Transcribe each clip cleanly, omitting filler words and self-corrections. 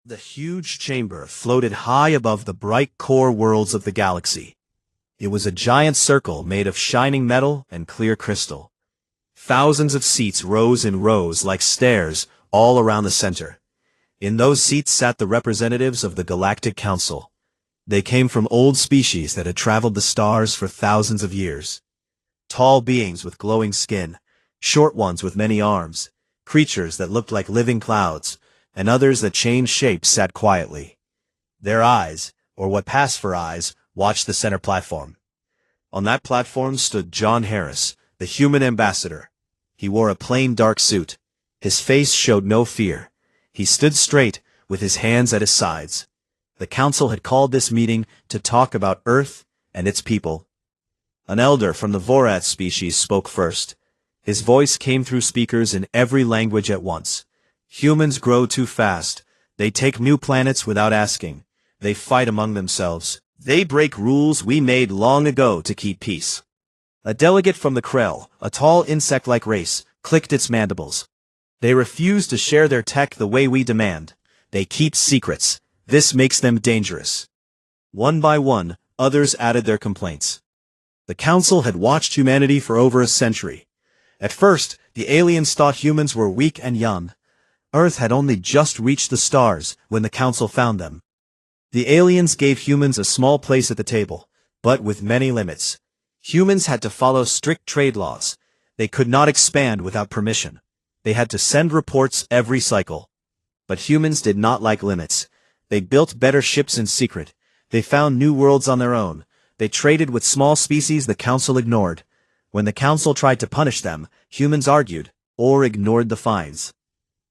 The huge chamber floated high above the bright core worlds of the galaxy. It was a giant circle made of shining metal and clear crystal. Thousands of seats rose in rows like stairs all around the center. In those seats sat the representatives of the Galactic Council. They came from old species that had traveled the stars for thousands of years. Tall beings with glowing skin, short ones with many arms, creatures that looked like living clouds, and others that changed shapes sat quietly. Their eyes, or what passed for eyes, watched the center platform. On that platform stood John Harris, the human ambassador. He wore a plain dark suit. His face showed no fear. He stood straight, with his hands at his sides. The council had called this meeting to talk about Earth and its people. An elder from the Vorath species spoke first. His voice came through speakers in every language at once. Humans grow too fast. They take new planets without asking. They fight among themselves. They break rules we made long ago to keep peace. A delegate from the Krell, a tall insect-like race, clicked its mandibles. They refuse to share their tech the way we demand. They keep secrets. This makes them dangerous. One by one, others added their complaints. The Council had watched humanity for over a century. At first, the aliens thought humans were weak and young. Earth had only just reached the stars when the Council found them. The aliens gave humans a small place at the table, but with many limits. Humans had to follow strict trade laws. They could not expand without permission. They had to send reports every cycle. But humans did not like limits. They built better ships in secret. They found new worlds on their own. They traded with small species the Council ignored. When the Council tried to punish them, humans argued, or ignored the fines.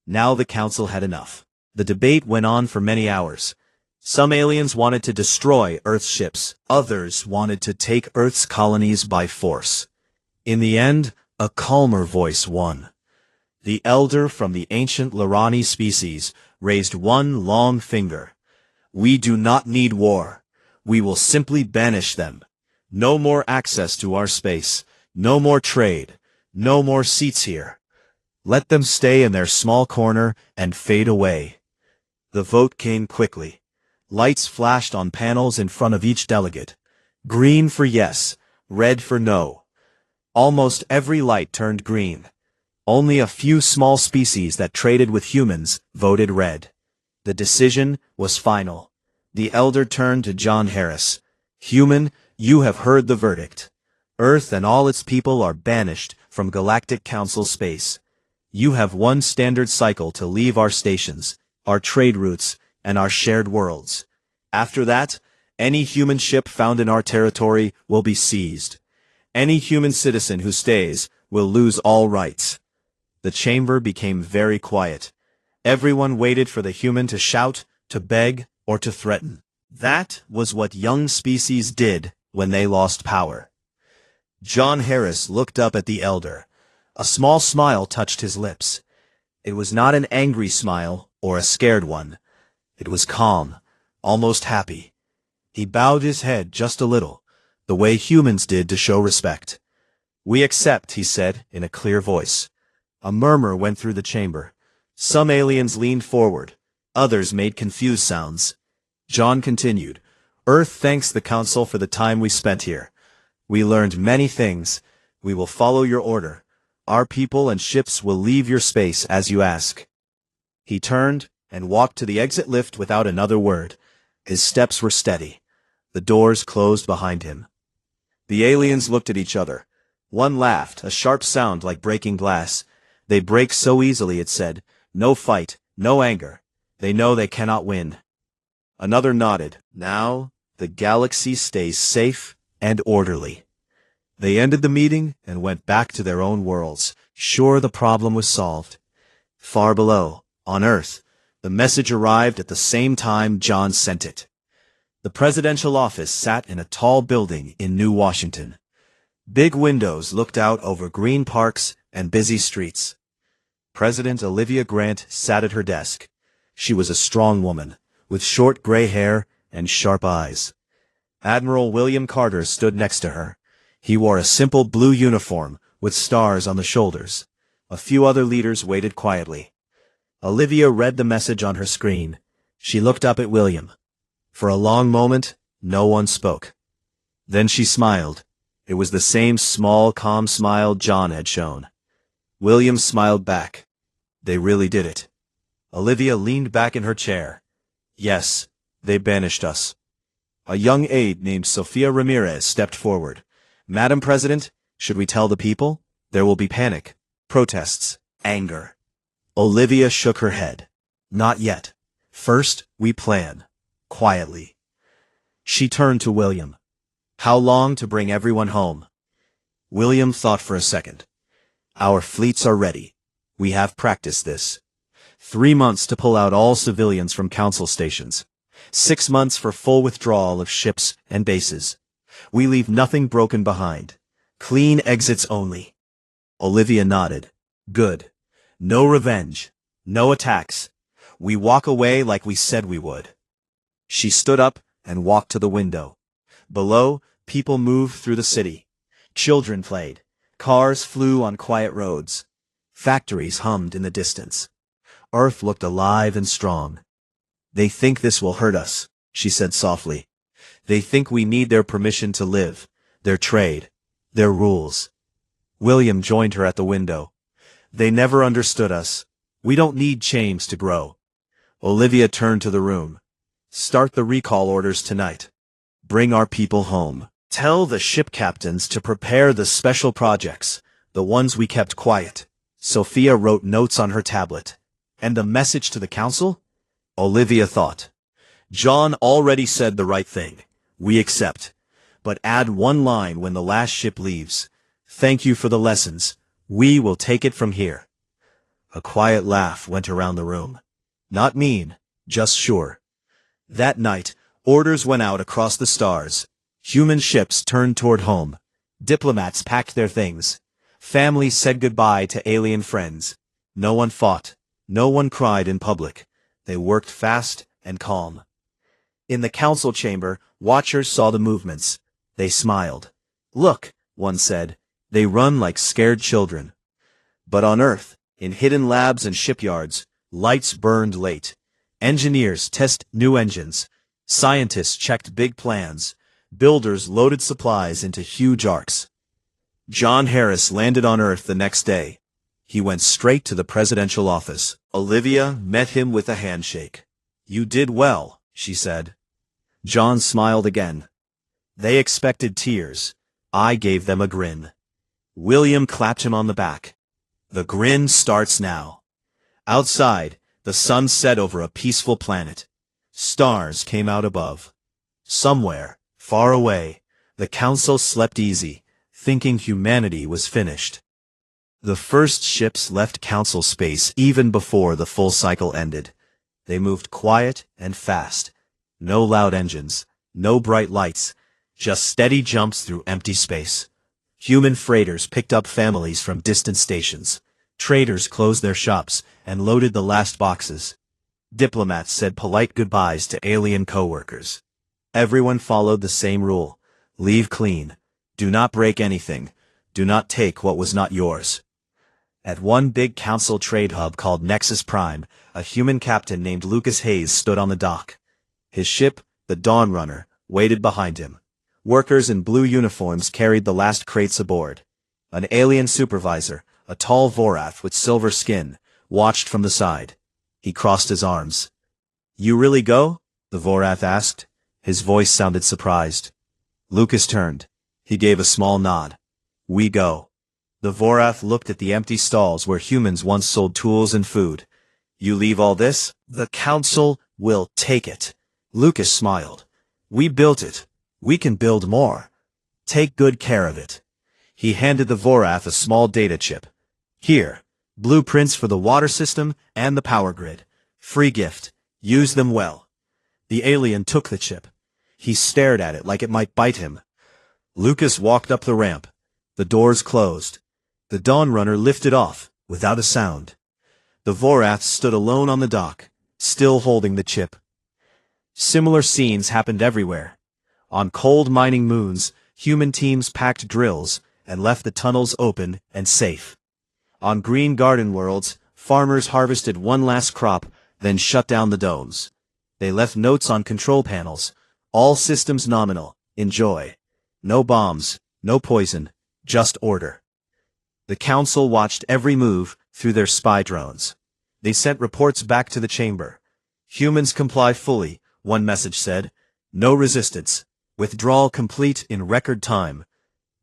Now the Council had enough. The debate went on for many hours. Some aliens wanted to destroy Earth's ships. Others wanted to take Earth's colonies by force. In the end, a calmer voice won. The elder from the ancient Lorani species raised one long finger. We do not need war. We will simply banish them. No more access to our space. No more trade. No more seats here. Let them stay in their small corner and fade away. The vote came quickly. Lights flashed on panels in front of each delegate. Green for yes, red for no. Almost every light turned green. Only a few small species that traded with humans voted red. The decision was final. The elder turned to John Harris. Human, you have heard the verdict. Earth and all its people are banished from Galactic Council space. You have one standard cycle to leave our stations, our trade routes, and our shared worlds. After that, any human ship found in our territory will be seized. Any human citizen who stays will lose all rights. The chamber became very quiet. Everyone waited for the human to shout, to beg, or to threaten. That was what young species did when they lost power. John Harris looked up at the elder. A small smile touched his lips. It was not an angry smile or a scared one. It was calm, almost happy. He bowed his head just a little, the way humans did to show respect. We accept, he said in a clear voice. A murmur went through the chamber. Some aliens leaned forward. Others made confused sounds. John continued, Earth thanks the Council for the time we spent here. We learned many things. We will follow your order. Our people and ships will leave your space as you ask. He turned and walked to the exit lift without another word. His steps were steady. The doors closed behind him. The aliens looked at each other. One laughed, a sharp sound like breaking glass. They break so easily, it said. No fight, no anger. They know they cannot win. Another nodded. Now, the galaxy stays safe and orderly. They ended the meeting and went back to their own worlds, sure the problem was solved. Far below, on Earth, the message arrived at the same time John sent it. The presidential office sat in a tall building in New Washington. Big windows looked out over green parks and busy streets. President Olivia Grant sat at her desk. She was a strong woman, with short gray hair and sharp eyes. Admiral William Carter stood next to her. He wore a simple blue uniform with stars on the shoulders. A few other leaders waited quietly. Olivia read the message on her screen. She looked up at William. For a long moment, no one spoke. Then she smiled. It was the same small, calm smile John had shown. William smiled back. They really did it. Olivia leaned back in her chair. Yes, they banished us. A young aide named Sofia Ramirez stepped forward. Madam President, should we tell the people? There will be panic, protests, anger. Olivia shook her head. Not yet. First, we plan. Quietly. She turned to William. How long to bring everyone home? William thought for a second. Our fleets are ready. We have practiced this. 3 months to pull out all civilians from council stations. 6 months for full withdrawal of ships and bases. We leave nothing broken behind. Clean exits only. Olivia nodded. Good. No revenge. No attacks. We walk away like we said we would. She stood up and walked to the window. Below, people moved through the city. Children played. Cars flew on quiet roads. Factories hummed in the distance. Earth looked alive and strong. They think this will hurt us, she said softly. They think we need their permission to live, their trade, their rules. William joined her at the window. They never understood us. We don't need chains to grow. Olivia turned to the room. Start the recall orders tonight. Bring our people home. Tell the ship captains to prepare the special projects, the ones we kept quiet. Sophia wrote notes on her tablet. And a message to the council? Olivia thought. John already said the right thing. We accept. But add one line when the last ship leaves. Thank you for the lessons. We will take it from here. A quiet laugh went around the room. Not mean, just sure. That night, orders went out across the stars. Human ships turned toward home. Diplomats packed their things. Families said goodbye to alien friends. No one fought. No one cried in public. They worked fast and calm. In the council chamber, watchers saw the movements. They smiled. Look, one said, they run like scared children. But on Earth, in hidden labs and shipyards, lights burned late. Engineers tested new engines. Scientists checked big plans. Builders loaded supplies into huge arcs. John Harris landed on Earth the next day. He went straight to the presidential office. Olivia met him with a handshake. You did well, she said. John smiled again. They expected tears. I gave them a grin. William clapped him on the back. The grin starts now. Outside, the sun set over a peaceful planet. Stars came out above. Somewhere, far away, the council slept easy, thinking humanity was finished. The first ships left council space even before the full cycle ended. They moved quiet and fast. No loud engines, no bright lights, just steady jumps through empty space. Human freighters picked up families from distant stations. Traders closed their shops and loaded the last boxes. Diplomats said polite goodbyes to alien co-workers. Everyone followed the same rule. Leave clean. Do not break anything. Do not take what was not yours. At one big council trade hub called Nexus Prime, a human captain named Lucas Hayes stood on the dock. His ship, the Dawn Runner, waited behind him. Workers in blue uniforms carried the last crates aboard. An alien supervisor, a tall Vorath with silver skin, watched from the side. He crossed his arms. You really go? The Vorath asked. His voice sounded surprised. Lucas turned. He gave a small nod. We go. The Vorath looked at the empty stalls where humans once sold tools and food. You leave all this? The council will take it. Lucas smiled. We built it. We can build more. Take good care of it. He handed the Vorath a small data chip. Here, blueprints for the water system and the power grid. Free gift. Use them well. The alien took the chip. He stared at it like it might bite him. Lucas walked up the ramp. The doors closed. The Dawn Runner lifted off, without a sound. The Vorath stood alone on the dock, still holding the chip. Similar scenes happened everywhere. On cold mining moons, human teams packed drills and left the tunnels open and safe. On green garden worlds, farmers harvested one last crop, then shut down the domes. They left notes on control panels. All systems nominal. Enjoy. No bombs, no poison, just order. The council watched every move through their spy drones. They sent reports back to the chamber. Humans comply fully, one message said. No resistance. Withdrawal complete in record time.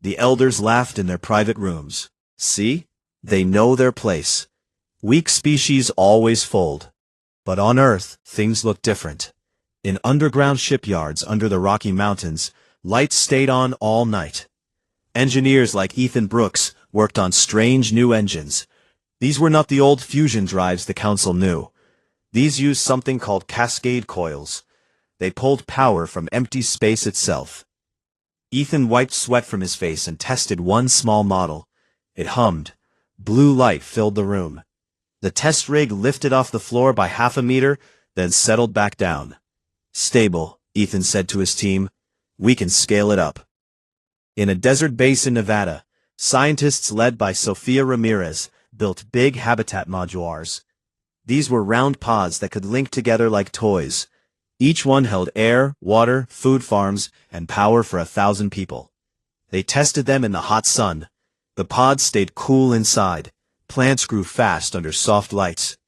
The elders laughed in their private rooms. See? They know their place. Weak species always fold. But on Earth, things look different. In underground shipyards under the Rocky Mountains, lights stayed on all night. Engineers like Ethan Brooks worked on strange new engines. These were not the old fusion drives the council knew. These used something called cascade coils. They pulled power from empty space itself. Ethan wiped sweat from his face and tested one small model. It hummed. Blue light filled the room. The test rig lifted off the floor by half a meter, then settled back down. Stable, Ethan said to his team. We can scale it up. In a desert base in Nevada, scientists led by Sofia Ramirez built big habitat modulars. These were round pods that could link together like toys. Each one held air, water, food farms, and power for 1,000 people. They tested them in the hot sun. The pods stayed cool inside. Plants grew fast under soft lights.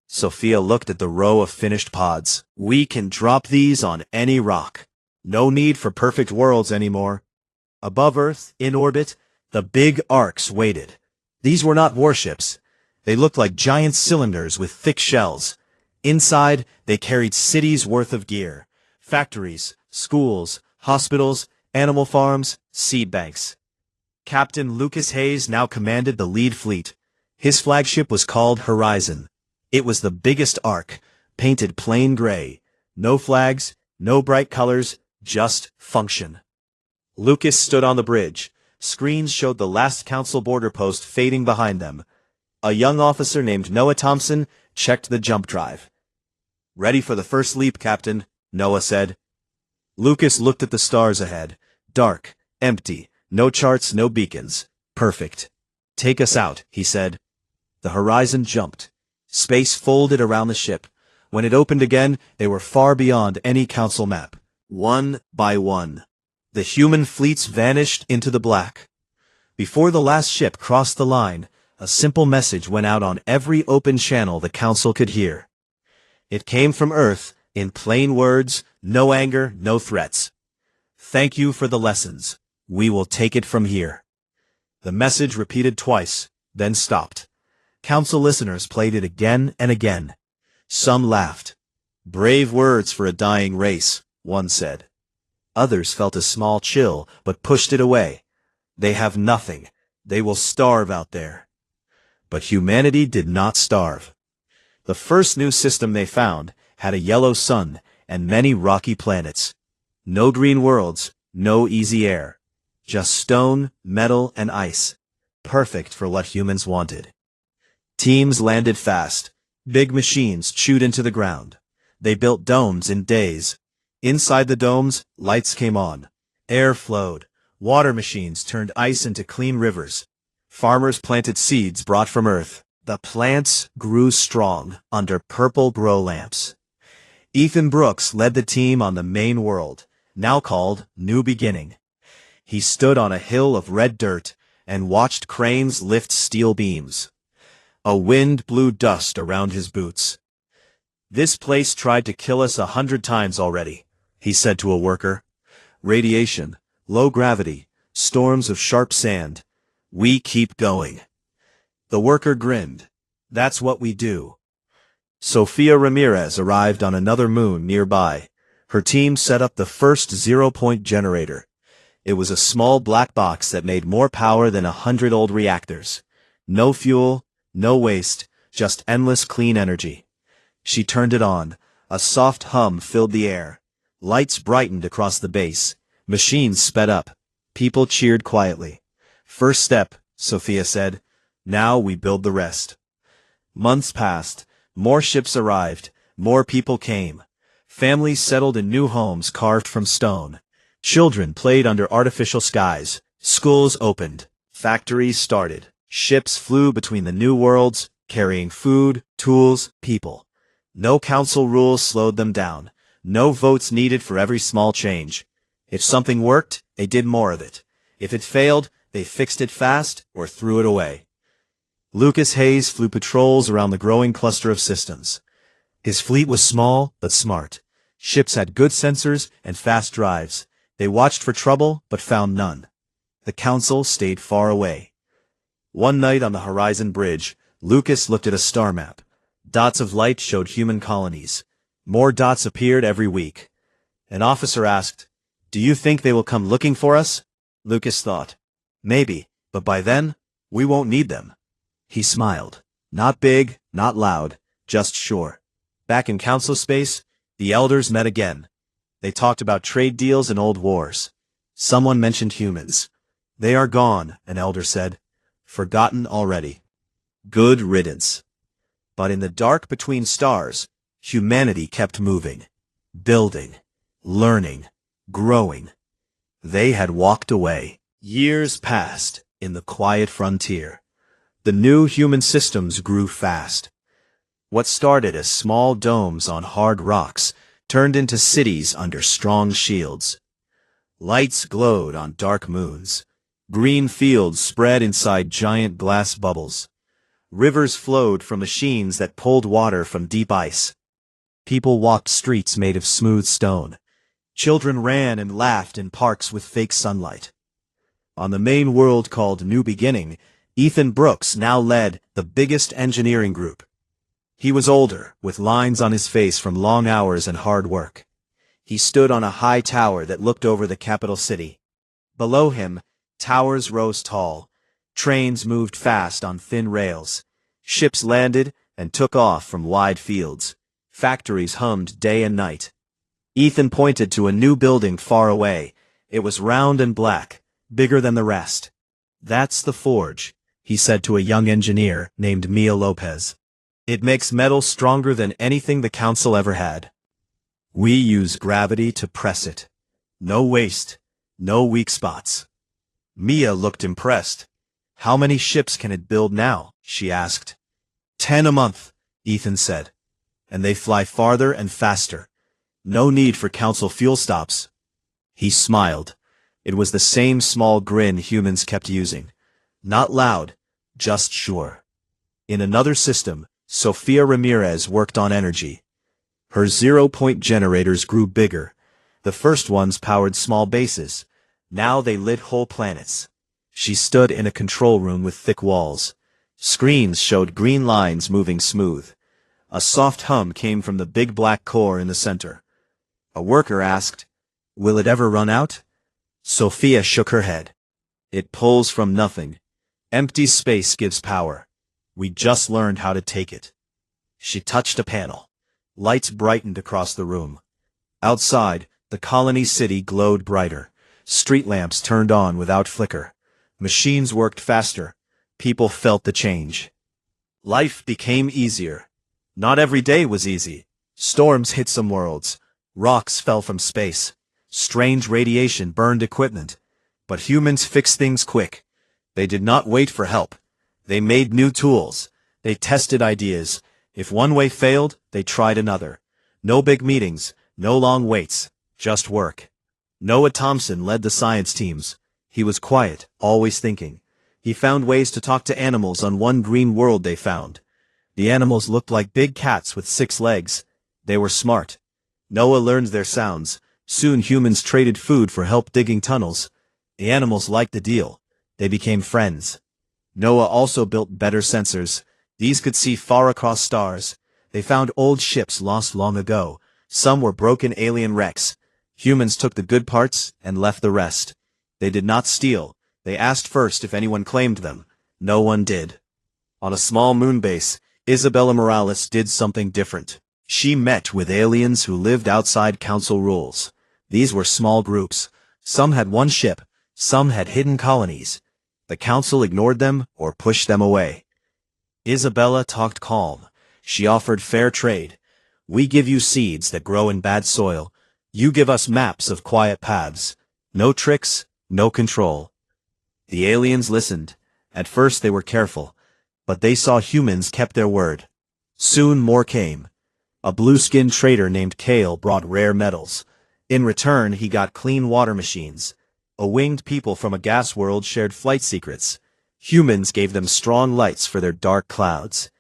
Sophia looked at the row of finished pods. We can drop these on any rock. No need for perfect worlds anymore. Above Earth, in orbit, the big arcs waited. These were not warships. They looked like giant cylinders with thick shells. Inside, they carried cities' worth of gear. Factories, schools, hospitals, animal farms, seed banks. Captain Lucas Hayes now commanded the lead fleet. His flagship was called Horizon. It was the biggest ark, painted plain gray. No flags, no bright colors, just function. Lucas stood on the bridge. Screens showed the last council border post fading behind them. A young officer named Noah Thompson checked the jump drive. Ready for the first leap, Captain, Noah said. Lucas looked at the stars ahead. Dark, empty, no charts, no beacons. Perfect. Take us out, he said. The Horizon jumped. Space folded around the ship. When it opened again, they were far beyond any council map. One by one, the human fleets vanished into the black. Before the last ship crossed the line, a simple message went out on every open channel the council could hear. It came from Earth, in plain words, no anger, no threats. Thank you for the lessons. We will take it from here. The message repeated twice, then stopped. Council listeners played it again and again. Some laughed. Brave words for a dying race, one said. Others felt a small chill, but pushed it away. They have nothing. They will starve out there. But humanity did not starve. The first new system they found had a yellow sun and many rocky planets. No green worlds, no easy air. Just stone, metal, and ice. Perfect for what humans wanted. Teams landed fast. Big machines chewed into the ground. They built domes in days. Inside the domes, lights came on. Air flowed. Water machines turned ice into clean rivers. Farmers planted seeds brought from Earth. The plants grew strong under purple grow lamps. Ethan Brooks led the team on the main world, now called New Beginning. He stood on a hill of red dirt and watched cranes lift steel beams. A wind blew dust around his boots. This place tried to kill us 100 times already, he said to a worker. Radiation, low gravity, storms of sharp sand. We keep going. The worker grinned. That's what we do. Sofia Ramirez arrived on another moon nearby. Her team set up the first zero-point generator. It was a small black box that made more power than 100 old reactors. No fuel, no waste, just endless clean energy. She turned it on. A soft hum filled the air. Lights brightened across the base. Machines sped up. People cheered quietly. First step, Sophia said. Now we build the rest. Months passed. More ships arrived. More people came. Families settled in new homes carved from stone. Children played under artificial skies. Schools opened. Factories started. Ships flew between the new worlds, carrying food, tools, people. No council rules slowed them down. No votes needed for every small change. If something worked, they did more of it. If it failed, they fixed it fast or threw it away. Lucas Hayes flew patrols around the growing cluster of systems. His fleet was small, but smart. Ships had good sensors and fast drives. They watched for trouble, but found none. The council stayed far away. One night on the Horizon Bridge, Lucas looked at a star map. Dots of light showed human colonies. More dots appeared every week. An officer asked, "Do you think they will come looking for us?" Lucas thought, "Maybe, but by then, we won't need them." He smiled. Not big, not loud, just sure. Back in council space, the elders met again. They talked about trade deals and old wars. Someone mentioned humans. "They are gone," an elder said. "Forgotten already." Good riddance. But in the dark between stars, humanity kept moving, building, learning, growing. They had walked away. Years passed in the quiet frontier. The new human systems grew fast. What started as small domes on hard rocks turned into cities under strong shields. Lights glowed on dark moons. Green fields spread inside giant glass bubbles. Rivers flowed from machines that pulled water from deep ice. People walked streets made of smooth stone. Children ran and laughed in parks with fake sunlight. On the main world called New Beginning, Ethan Brooks now led the biggest engineering group. He was older, with lines on his face from long hours and hard work. He stood on a high tower that looked over the capital city. Below him, towers rose tall. Trains moved fast on thin rails. Ships landed and took off from wide fields. Factories hummed day and night. Ethan pointed to a new building far away. It was round and black, bigger than the rest. "That's the forge," he said to a young engineer named Mia Lopez. "It makes metal stronger than anything the council ever had. We use gravity to press it. No waste, no weak spots." Mia looked impressed. "How many ships can it build now?" she asked. 10 a month, Ethan said. "And they fly farther and faster. No need for council fuel stops." He smiled. It was the same small grin humans kept using. Not loud, just sure. In another system, Sofia Ramirez worked on energy. Her zero-point generators grew bigger. The first ones powered small bases. Now they lit whole planets. She stood in a control room with thick walls. Screens showed green lines moving smooth. A soft hum came from the big black core in the center. A worker asked, "Will it ever run out?" Sophia shook her head. "It pulls from nothing. Empty space gives power. We just learned how to take it." She touched a panel. Lights brightened across the room. Outside, the colony city glowed brighter. Street lamps turned on without flicker. Machines worked faster. People felt the change. Life became easier. Not every day was easy. Storms hit some worlds. Rocks fell from space. Strange radiation burned equipment. But humans fixed things quick. They did not wait for help. They made new tools. They tested ideas. If one way failed, they tried another. No big meetings, no long waits, just work. Noah Thompson led the science teams. He was quiet, always thinking. He found ways to talk to animals on one green world they found. The animals looked like big cats with 6 legs. They were smart. Noah learned their sounds. Soon humans traded food for help digging tunnels. The animals liked the deal. They became friends. Noah also built better sensors. These could see far across stars. They found old ships lost long ago. Some were broken alien wrecks. Humans took the good parts and left the rest. They did not steal. They asked first if anyone claimed them. No one did. On a small moon base, Isabella Morales did something different. She met with aliens who lived outside council rules. These were small groups. Some had one ship. Some had hidden colonies. The council ignored them or pushed them away. Isabella talked calm. She offered fair trade. "We give you seeds that grow in bad soil. You give us maps of quiet paths. No tricks, no control." The aliens listened. At first they were careful, but they saw humans kept their word. Soon more came. A blue-skinned trader named Kale brought rare metals. In return, he got clean water machines. A winged people from a gas world shared flight secrets. Humans gave them strong lights for their dark clouds.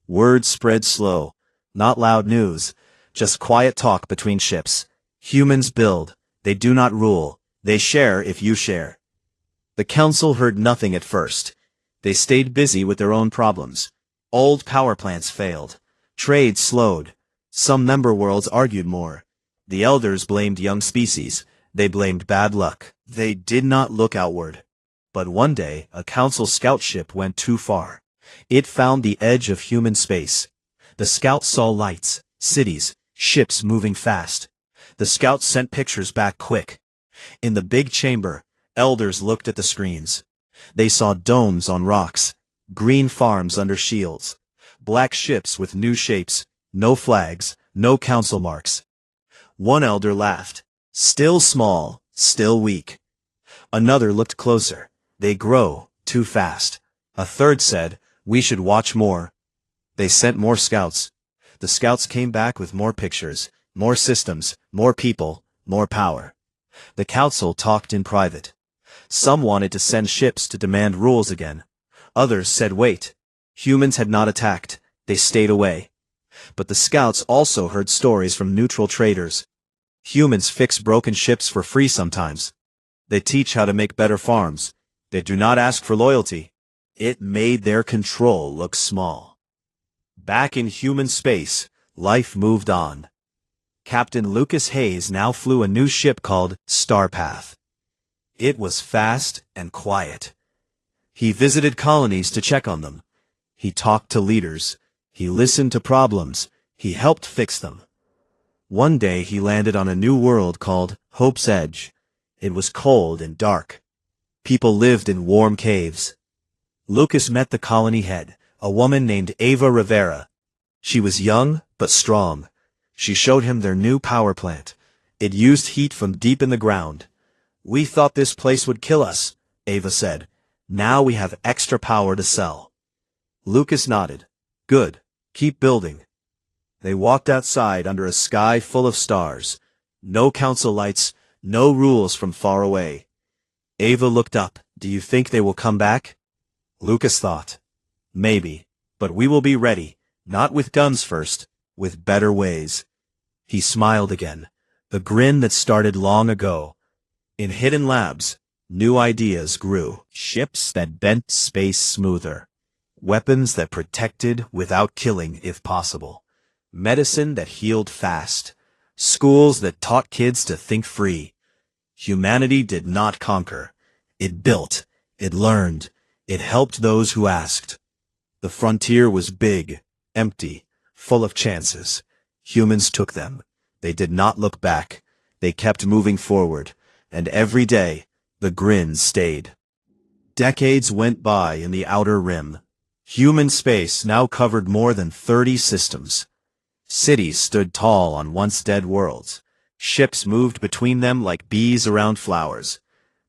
Word spread slow. Not loud news, just quiet talk between ships. Humans build. They do not rule. They share if you share. The council heard nothing at first. They stayed busy with their own problems. Old power plants failed. Trade slowed. Some member worlds argued more. The elders blamed young species. They blamed bad luck. They did not look outward. But one day, a council scout ship went too far. It found the edge of human space. The scouts saw lights, cities, ships moving fast. The scouts sent pictures back quick. In the big chamber, elders looked at the screens. They saw domes on rocks, green farms under shields, black ships with new shapes, no flags, no council marks. One elder laughed. Still small, still weak. Another looked closer. They grow, too fast. A third said, we should watch more. They sent more scouts. The scouts came back with more pictures, more systems, more people, more power. The council talked in private. Some wanted to send ships to demand rules again. Others said wait. Humans had not attacked. They stayed away. But the scouts also heard stories from neutral traders. Humans fix broken ships for free sometimes. They teach how to make better farms. They do not ask for loyalty. It made their control look small. Back in human space, life moved on. Captain Lucas Hayes now flew a new ship called Starpath. It was fast and quiet. He visited colonies to check on them. He talked to leaders. He listened to problems. He helped fix them. One day he landed on a new world called Hope's Edge. It was cold and dark. People lived in warm caves. Lucas met the colony head, a woman named Ava Rivera. She was young, but strong. She showed him their new power plant. It used heat from deep in the ground. We thought this place would kill us, Ava said. Now we have extra power to sell. Lucas nodded. Good. Keep building. They walked outside under a sky full of stars. No council lights, no rules from far away. Ava looked up. Do you think they will come back? Lucas thought. Maybe. But we will be ready. Not with guns first, with better ways. He smiled again. The grin that started long ago. In hidden labs, new ideas grew. Ships that bent space smoother. Weapons that protected without killing if possible. Medicine that healed fast. Schools that taught kids to think free. Humanity did not conquer. It built. It learned. It helped those who asked. The frontier was big, empty, full of chances. Humans took them. They did not look back. They kept moving forward. And every day, the grin stayed. Decades went by in the outer rim. Human space now covered more than 30 systems. Cities stood tall on once dead worlds. Ships moved between them like bees around flowers.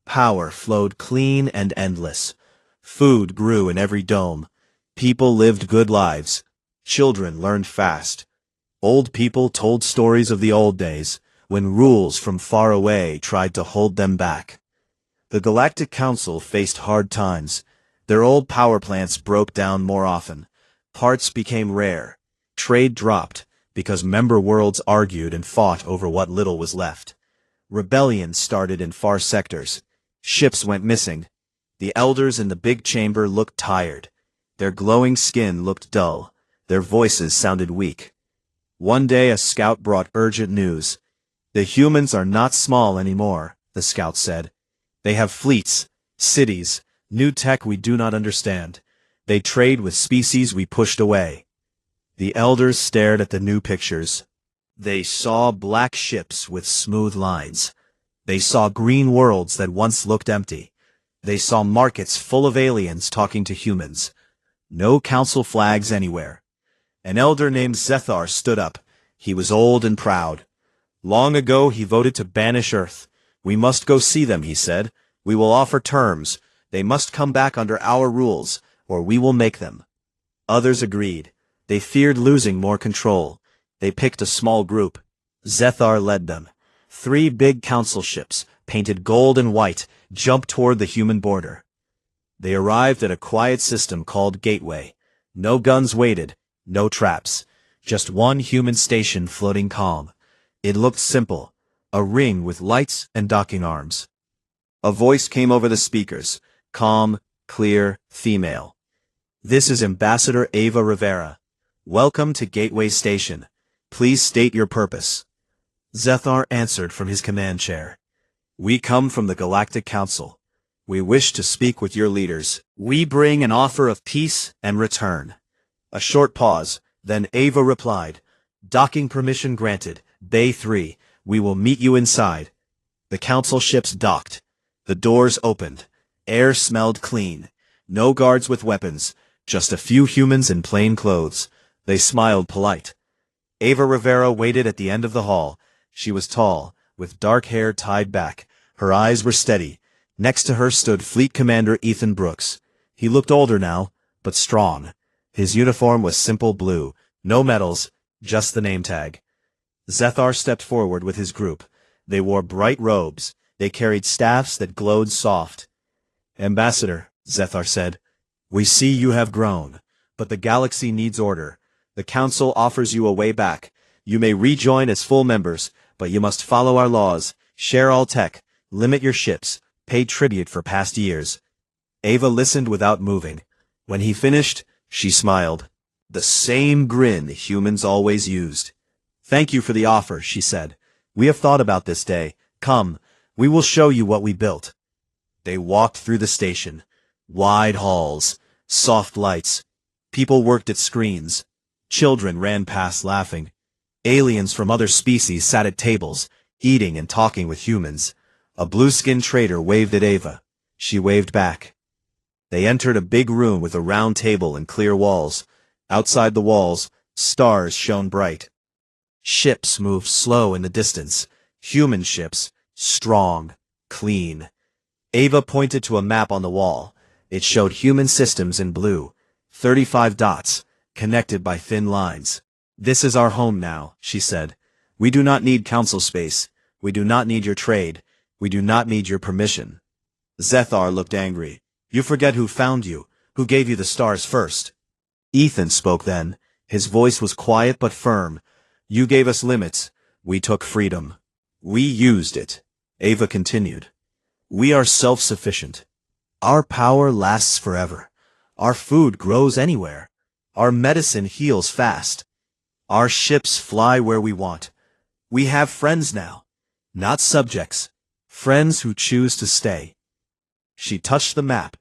Power flowed clean and endless. Food grew in every dome. People lived good lives. Children learned fast. Old people told stories of the old days, when rules from far away tried to hold them back. The Galactic Council faced hard times. Their old power plants broke down more often. Parts became rare. Trade dropped, because member worlds argued and fought over what little was left. Rebellions started in far sectors. Ships went missing. The elders in the big chamber looked tired. Their glowing skin looked dull. Their voices sounded weak. One day a scout brought urgent news. The humans are not small anymore, the scout said. They have fleets, cities, new tech we do not understand. They trade with species we pushed away. The elders stared at the new pictures. They saw black ships with smooth lines. They saw green worlds that once looked empty. They saw markets full of aliens talking to humans. No council flags anywhere. An elder named Zethar stood up. He was old and proud. Long ago he voted to banish Earth. We must go see them, he said. We will offer terms. They must come back under our rules, or we will make them. Others agreed. They feared losing more control. They picked a small group. Zethar led them. 3 big council ships, painted gold and white, jumped toward the human border. They arrived at a quiet system called Gateway. No guns waited, no traps. Just one human station floating calm. It looked simple. A ring with lights and docking arms. A voice came over the speakers. Calm, clear, female. "This is Ambassador Ava Rivera. Welcome to Gateway Station. Please state your purpose." Zethar answered from his command chair. "We come from the Galactic Council. We wish to speak with your leaders. We bring an offer of peace and return." A short pause, then Ava replied, "Docking permission granted. Bay 3. We will meet you inside." The council ships docked. The doors opened. Air smelled clean. No guards with weapons, just a few humans in plain clothes. They smiled polite. Ava Rivera waited at the end of the hall. She was tall, with dark hair tied back. Her eyes were steady. Next to her stood Fleet Commander Ethan Brooks. He looked older now, but strong. His uniform was simple blue, no medals, just the name tag. Zethar stepped forward with his group. They wore bright robes. They carried staffs that glowed soft. "Ambassador," Zethar said, "we see you have grown, but the galaxy needs order. The Council offers you a way back. You may rejoin as full members, but you must follow our laws, share all tech, limit your ships, pay tribute for past years." Ava listened without moving. When he finished, she smiled. The same grin humans always used. "Thank you for the offer," she said. "We have thought about this day. Come, we will show you what we built." They walked through the station. Wide halls, soft lights. People worked at screens. Children ran past laughing. Aliens from other species sat at tables, eating and talking with humans. A blue-skinned trader waved at Ava. She waved back. They entered a big room with a round table and clear walls. Outside the walls, stars shone bright. Ships moved slow in the distance. Human ships, strong, clean. Ava pointed to a map on the wall. It showed human systems in blue. 35 dots, connected by thin lines. "This is our home now," she said. "We do not need council space. We do not need your trade. We do not need your permission." Zethar looked angry. "You forget who found you, who gave you the stars first." Ethan spoke then. His voice was quiet but firm. "You gave us limits. We took freedom. We used it." Ava continued. "We are self-sufficient. Our power lasts forever. Our food grows anywhere. Our medicine heals fast. Our ships fly where we want. We have friends now. Not subjects. Friends who choose to stay." She touched the map.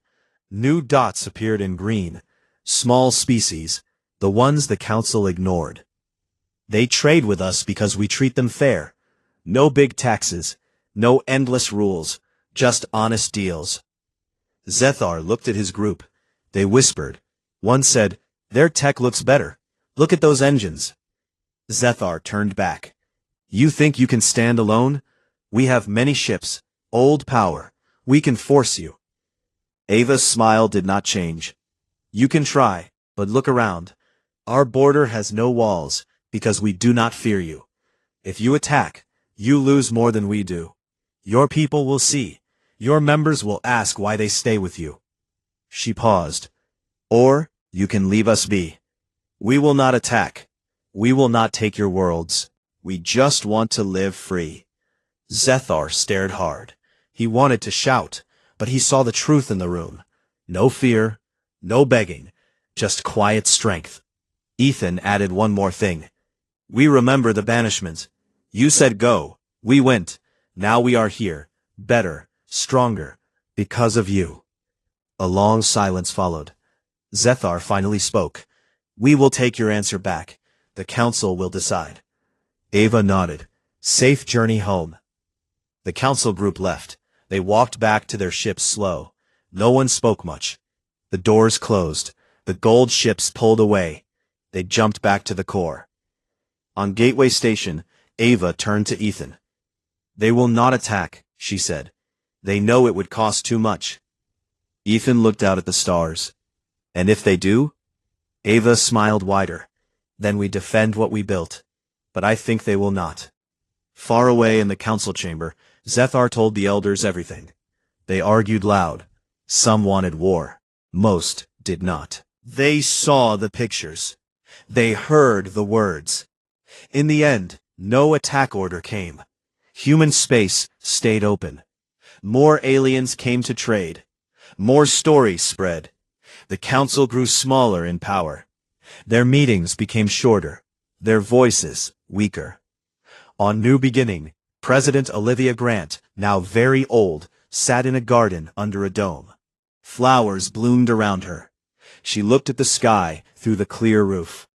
New dots appeared in green. Small species, the ones the council ignored. "They trade with us because we treat them fair. No big taxes, no endless rules, just honest deals." Zethar looked at his group. They whispered. One said, "Their tech looks better. Look at those engines." Zethar turned back. "You think you can stand alone? We have many ships, old power. We can force you." Ava's smile did not change. "You can try, but look around. Our border has no walls, because we do not fear you. If you attack, you lose more than we do. Your people will see. Your members will ask why they stay with you." She paused. "Or, you can leave us be. We will not attack. We will not take your worlds. We just want to live free." Zethar stared hard. He wanted to shout, but he saw the truth in the room. No fear, no begging, just quiet strength. Ethan added one more thing. "We remember the banishment. You said go. We went. Now we are here, better, stronger, because of you." A long silence followed. Zethar finally spoke. "We will take your answer back. The council will decide." Ava nodded. "Safe journey home." The council group left. They walked back to their ships slow. No one spoke much. The doors closed. The gold ships pulled away. They jumped back to the core. On Gateway Station, Ava turned to Ethan. "They will not attack," she said. "They know it would cost too much." Ethan looked out at the stars. "And if they do?" Ava smiled wider. "Then we defend what we built. but I think they will not. Far away in the council chamber, Zethar told the elders everything. They argued loud. Some wanted war. Most did not. They saw the pictures. They heard the words. In the end, no attack order came. Human space stayed open. More aliens came to trade. More stories spread. The council grew smaller in power. Their meetings became shorter. Their voices weaker. On New Beginning, President Olivia Grant, now very old, sat in a garden under a dome. Flowers bloomed around her. She looked at the sky through the clear roof.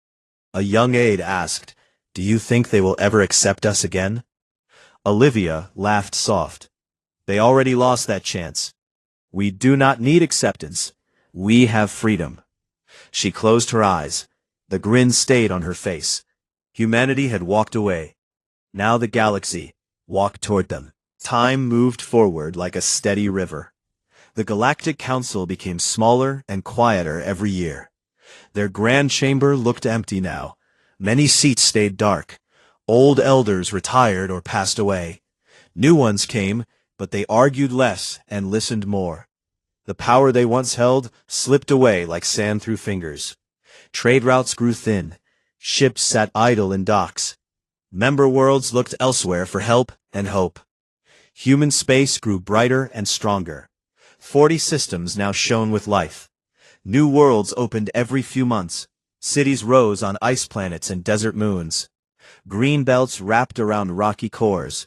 A young aide asked, "Do you think they will ever accept us again?" Olivia laughed soft. "They already lost that chance. We do not need acceptance. We have freedom." She closed her eyes. The grin stayed on her face. Humanity had walked away. Now the galaxy walked toward them. Time moved forward like a steady river. The Galactic Council became smaller and quieter every year. Their grand chamber looked empty now. Many seats stayed dark. Old elders retired or passed away. New ones came, but they argued less and listened more. The power they once held slipped away like sand through fingers. Trade routes grew thin. Ships sat idle in docks. Member worlds looked elsewhere for help and hope. Human space grew brighter and stronger. 40 systems now shone with life. New worlds opened every few months. Cities rose on ice planets and desert moons. Green belts wrapped around rocky cores.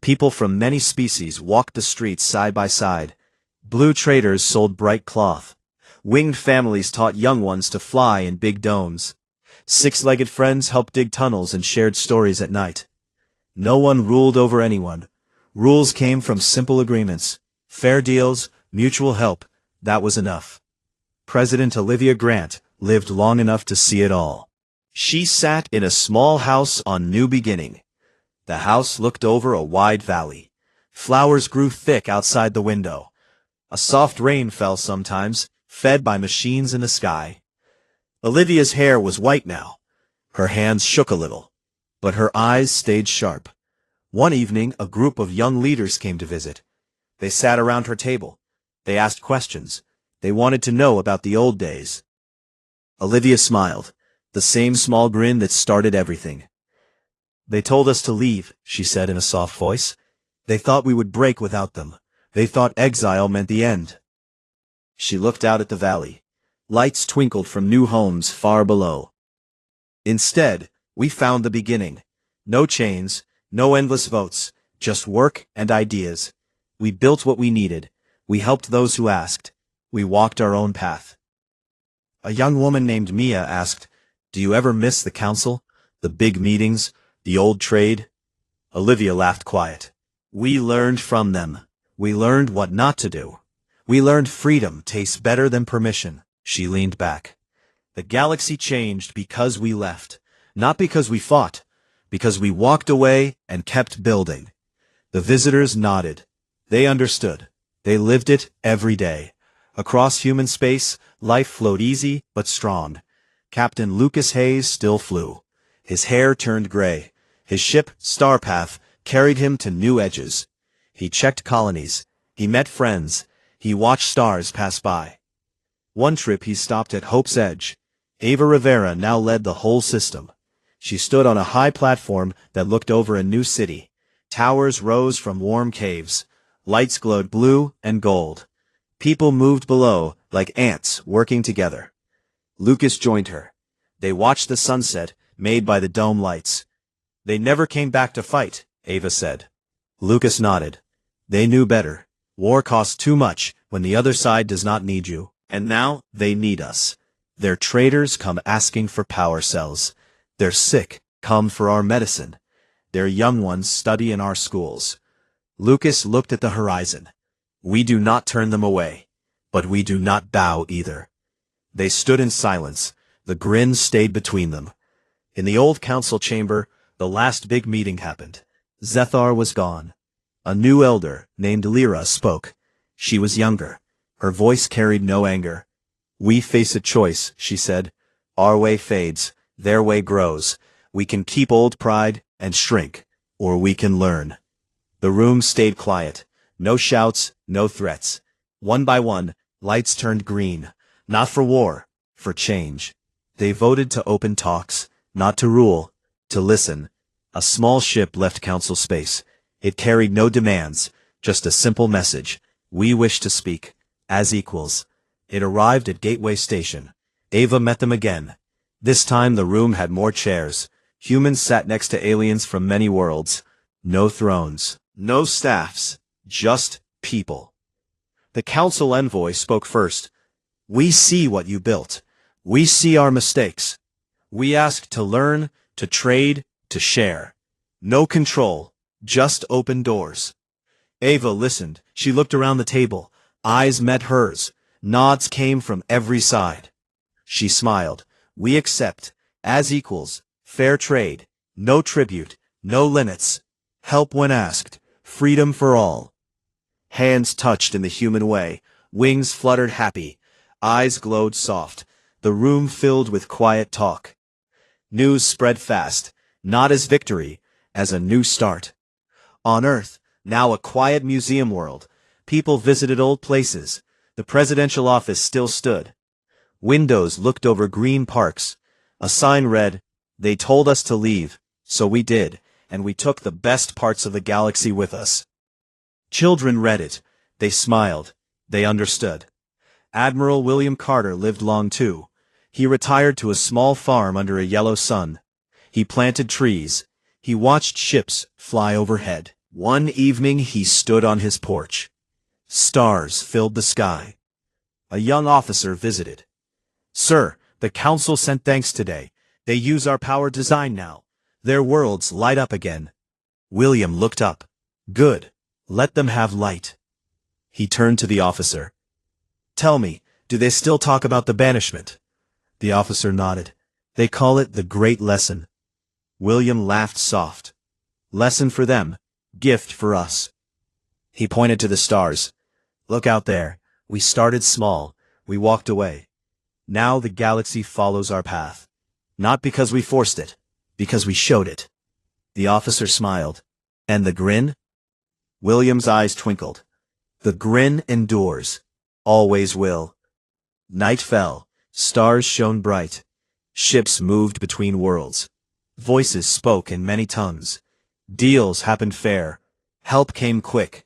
People from many species walked the streets side by side. Blue traders sold bright cloth. Winged families taught young ones to fly in big domes. Six-legged friends helped dig tunnels and shared stories at night. No one ruled over anyone. Rules came from simple agreements. Fair deals, mutual help, that was enough. President Olivia Grant lived long enough to see it all. She sat in a small house on New Beginning. The house looked over a wide valley. Flowers grew thick outside the window. A soft rain fell sometimes, fed by machines in the sky. Olivia's hair was white now. Her hands shook a little, but her eyes stayed sharp. One evening, a group of young leaders came to visit. They sat around her table. They asked questions. They wanted to know about the old days. Olivia smiled, the same small grin that started everything. "They told us to leave," she said in a soft voice. "They thought we would break without them. They thought exile meant the end." She looked out at the valley. Lights twinkled from new homes far below. "Instead, we found the beginning. No chains, no endless votes, just work and ideas. We built what we needed. We helped those who asked. We walked our own path." A young woman named Mia asked, "Do you ever miss the council? The big meetings? The old trade?" Olivia laughed quiet. "We learned from them. We learned what not to do. We learned freedom tastes better than permission." She leaned back. "The galaxy changed because we left. Not because we fought. Because we walked away and kept building." The visitors nodded. They understood. They lived it every day. Across human space, life flowed easy but strong. Captain Lucas Hayes still flew. His hair turned gray. His ship, Starpath, carried him to new edges. He checked colonies. He met friends. He watched stars pass by. One trip he stopped at Hope's Edge. Ava Rivera now led the whole system. She stood on a high platform that looked over a new city. Towers rose from warm caves. Lights glowed blue and gold. People moved below like ants working together. Lucas joined her. They watched the sunset made by the dome lights. "They never came back to fight," Ava said. Lucas nodded. "They knew better. War costs too much when the other side does not need you. And now they need us. Their traders come asking for power cells. Their sick come for our medicine. Their young ones study in our schools." Lucas looked at the horizon. "We do not turn them away, but we do not bow either." They stood in silence. The grin stayed between them. In the old council chamber, the last big meeting happened. Zethar was gone. A new elder, named Lyra, spoke. She was younger. Her voice carried no anger. "We face a choice," she said. "Our way fades. Their way grows. We can keep old pride and shrink, or we can learn. The room stayed quiet. No shouts, no threats. One by one, lights turned green. Not for war, for change. They voted to open talks, not to rule, to listen. A small ship left council space. It carried no demands, just a simple message. We wish to speak, as equals. It arrived at Gateway Station. Ava met them again. This time the room had more chairs. Humans sat next to aliens from many worlds. No thrones, no staffs, just people. The council envoy spoke first. We see what you built. We see our mistakes. We ask to learn, to trade, to share. No control, just open doors. Ava listened. She looked around the table. Eyes met hers. Nods came from every side. She smiled. We accept, as equals, fair trade, no tribute, no limits, help when asked, freedom for all. Hands touched in the human way, wings fluttered happy, eyes glowed soft, the room filled with quiet talk. News spread fast, not as victory, as a new start. On Earth, now a quiet museum world, people visited old places. The presidential office still stood. Windows looked over green parks. A sign read, "They told us to leave, so we did, and we took the best parts of the galaxy with us." Children read it. They smiled. They understood. Admiral William Carter lived long too. He retired to a small farm under a yellow sun. He planted trees. He watched ships fly overhead. One evening he stood on his porch. Stars filled the sky. A young officer visited. "Sir, the council sent thanks today. They use our power design now. Their worlds light up again." William looked up. "Good. Let them have light." He turned to the officer. "Tell me, do they still talk about the banishment?" The officer nodded. "They call it the Great Lesson." William laughed soft. "Lesson for them, gift for us." He pointed to the stars. "Look out there. We started small. We walked away. Now the galaxy follows our path. Not because we forced it, because we showed it." The officer smiled. "And the grin?" William's eyes twinkled. "The grin endures. Always will." Night fell. Stars shone bright. Ships moved between worlds. Voices spoke in many tongues. Deals happened fair. Help came quick.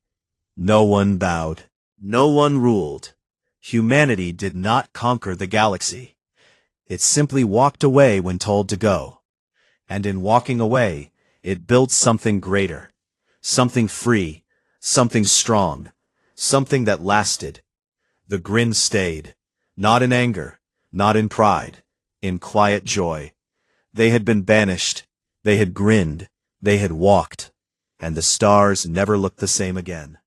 No one bowed. No one ruled. Humanity did not conquer the galaxy. It simply walked away when told to go. And in walking away, it built something greater. Something free. Something strong. Something that lasted. The grin stayed. Not in anger. Not in pride. In quiet joy. They had been banished. They had grinned. They had walked. And the stars never looked the same again.